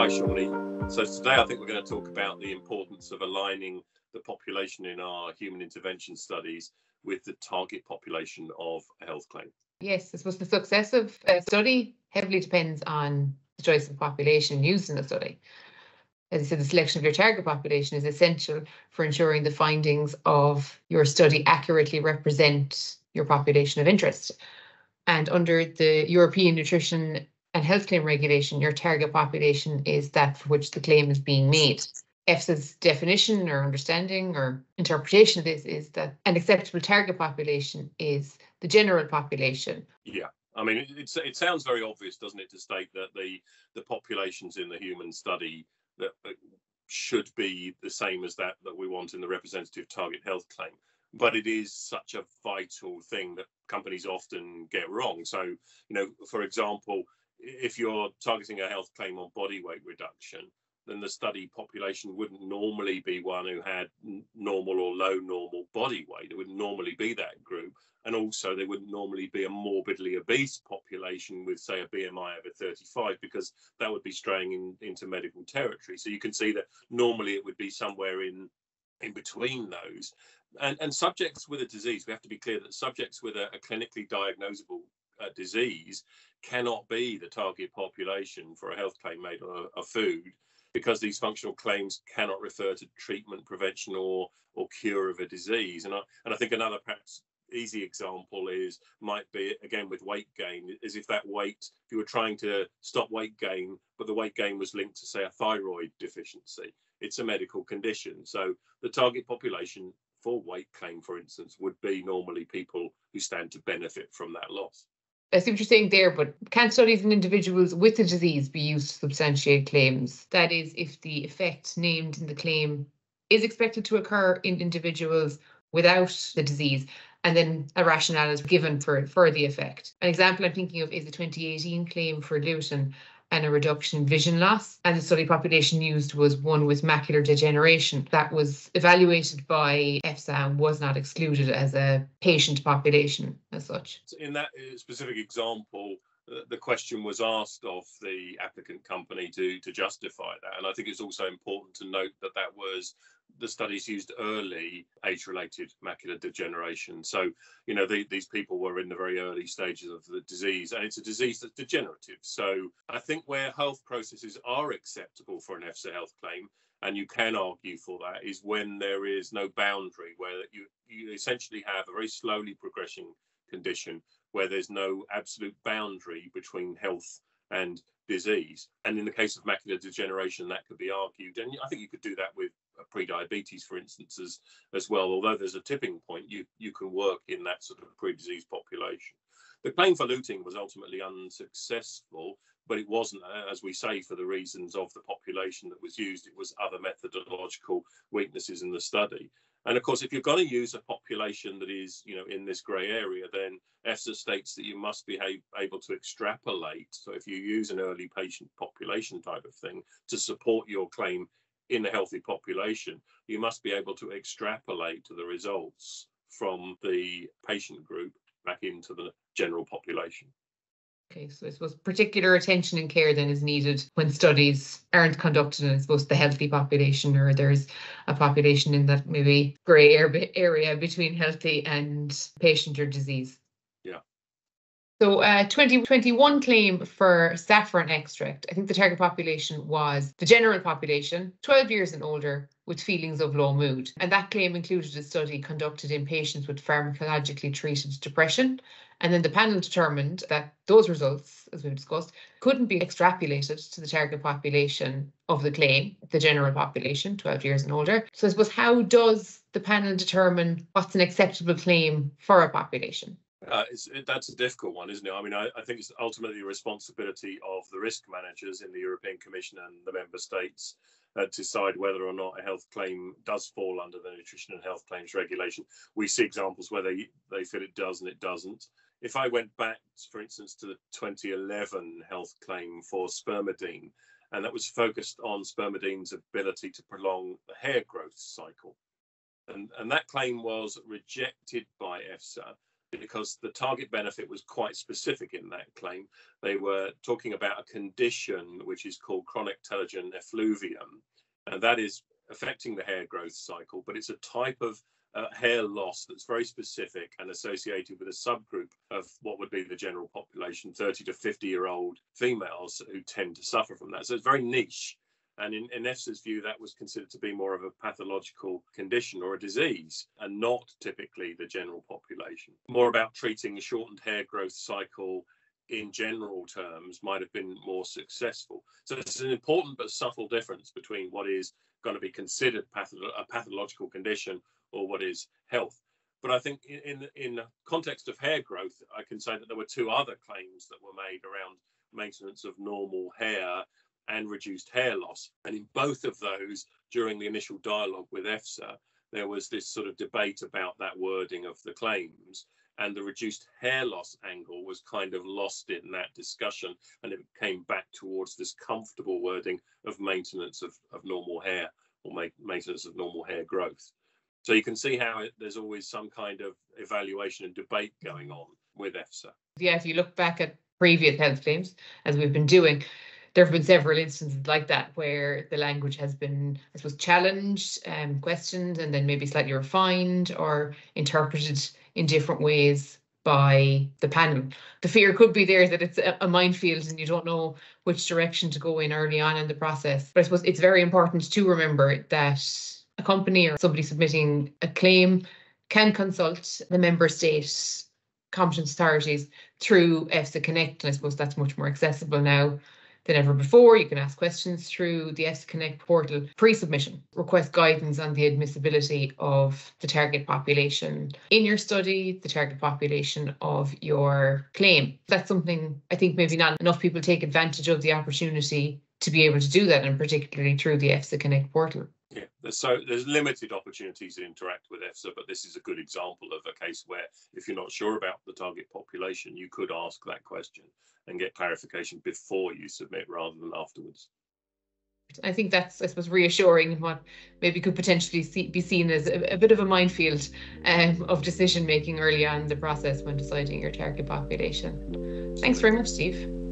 Hi, Shawnee. So today I think we're going to talk about the importance of aligning the population in our human intervention studies with the target population of a health claim. Yes, I suppose the success of a study heavily depends on the choice of population used in the study. As I said, the selection of your target population is essential for ensuring the findings of your study accurately represent your population of interest. And under the European Nutrition and Health Claim Regulation, your target population is that for which the claim is being made. EFSA's definition or understanding or interpretation of this is that an acceptable target population is the general population. Yeah, I mean, it sounds very obvious, doesn't it, to state that the populations in the human study that should be the same as that we want in the representative target health claim. But it is such a vital thing that companies often get wrong. So, for example, if you're targeting a health claim on body weight reduction, then the study population wouldn't normally be one who had normal or low normal body weight. It wouldn't normally be that group. And also there wouldn't normally be a morbidly obese population with, say, a BMI over 35, because that would be straying into medical territory. So you can see that normally it would be somewhere in between those. And subjects with a disease, we have to be clear that subjects with a clinically diagnosable disease cannot be the target population for a health claim made on a food, because these functional claims cannot refer to treatment, prevention, or cure of a disease. And I think another perhaps easy example might be, again, with weight gain, is if you were trying to stop weight gain, but the weight gain was linked to, say, a thyroid deficiency. It's a medical condition. So the target population for weight claim, for instance, would be normally people who stand to benefit from that loss. I see what you're saying there, but can studies in individuals with the disease be used to substantiate claims? That is, if the effect named in the claim is expected to occur in individuals without the disease, and then a rationale is given for the effect. An example I'm thinking of is the 2018 claim for gluten and a reduction in vision loss. And the study population used was one with macular degeneration. That was evaluated by EFSA and was not excluded as a patient population as such. In that specific example, the question was asked of the applicant company to justify that. And I think it's also important to note that was the studies used early age-related macular degeneration. So, these people were in the very early stages of the disease, and it's a disease that's degenerative. So I think where health processes are acceptable for an EFSA health claim, and you can argue for that, is when there is no boundary, where you essentially have a very slowly progressing condition where there's no absolute boundary between health and disease. And in the case of macular degeneration, that could be argued. And I think you could do that with pre-diabetes, for instance, as well. Although there's a tipping point, you can work in that sort of pre-disease population. The claim for lutein was ultimately unsuccessful, but it wasn't, as we say, for the reasons of the population that was used. It was other methodological weaknesses in the study. And of course, if you're going to use a population that is, in this grey area, then EFSA states that you must be able to extrapolate. So if you use an early patient population type of thing to support your claim in a healthy population, you must be able to extrapolate the results from the patient group back into the general population. Okay, so I suppose particular attention and care then is needed when studies aren't conducted in, I suppose, the healthy population, or there's a population in that maybe grey area between healthy and patient or disease. Yeah. So 2021 claim for saffron extract, I think the target population was the general population, 12 years and older, with feelings of low mood. And that claim included a study conducted in patients with pharmacologically treated depression. And then the panel determined that those results, as we've discussed, couldn't be extrapolated to the target population of the claim, the general population, 12 years and older. So I suppose, how does the panel determine what's an acceptable claim for a population? That's a difficult one, isn't it? I mean, I think it's ultimately a responsibility of the risk managers in the European Commission and the member states to decide whether or not a health claim does fall under the Nutrition and Health Claims Regulation. We see examples where they feel it does and it doesn't. If I went back, for instance, to the 2011 health claim for spermidine, and that was focused on spermidine's ability to prolong the hair growth cycle. And that claim was rejected by EFSA because the target benefit was quite specific in that claim. They were talking about a condition which is called chronic telogen effluvium, and that is affecting the hair growth cycle, but it's a type of hair loss that's very specific and associated with a subgroup of what would be the general population, 30 to 50-year-old females who tend to suffer from that. So it's very niche. And in EFSA's view, that was considered to be more of a pathological condition or a disease, and not typically the general population. More about treating a shortened hair growth cycle in general terms might have been more successful. So it's an important but subtle difference between what is going to be considered a pathological condition or what is health. But I think in the context of hair growth, I can say that there were two other claims that were made around maintenance of normal hair and reduced hair loss. And in both of those, during the initial dialogue with EFSA, there was this sort of debate about that wording of the claims, and the reduced hair loss angle was kind of lost in that discussion, and it came back towards this comfortable wording of maintenance of normal hair, or maintenance of normal hair growth. So you can see how there's always some kind of evaluation and debate going on with EFSA. Yeah, if you look back at previous health claims, as we've been doing, there have been several instances like that where the language has been, I suppose, challenged, questioned, and then maybe slightly refined or interpreted in different ways by the panel. The fear could be there that it's a minefield and you don't know which direction to go in early on in the process. But I suppose it's very important to remember that a company or somebody submitting a claim can consult the member state competent authorities through EFSA Connect. And I suppose that's much more accessible now than ever before. You can ask questions through the EFSA Connect portal pre-submission, request guidance on the admissibility of the target population in your study, the target population of your claim. That's something I think maybe not enough people take advantage of, the opportunity to be able to do that, and particularly through the EFSA Connect portal. Yeah, there's limited opportunities to interact with EFSA, but this is a good example of a case where if you're not sure about the target population, you could ask that question and get clarification before you submit rather than afterwards. I think that's, I suppose, reassuring in what maybe could potentially be seen as a bit of a minefield of decision making early on in the process when deciding your target population. Thanks very much, Steve.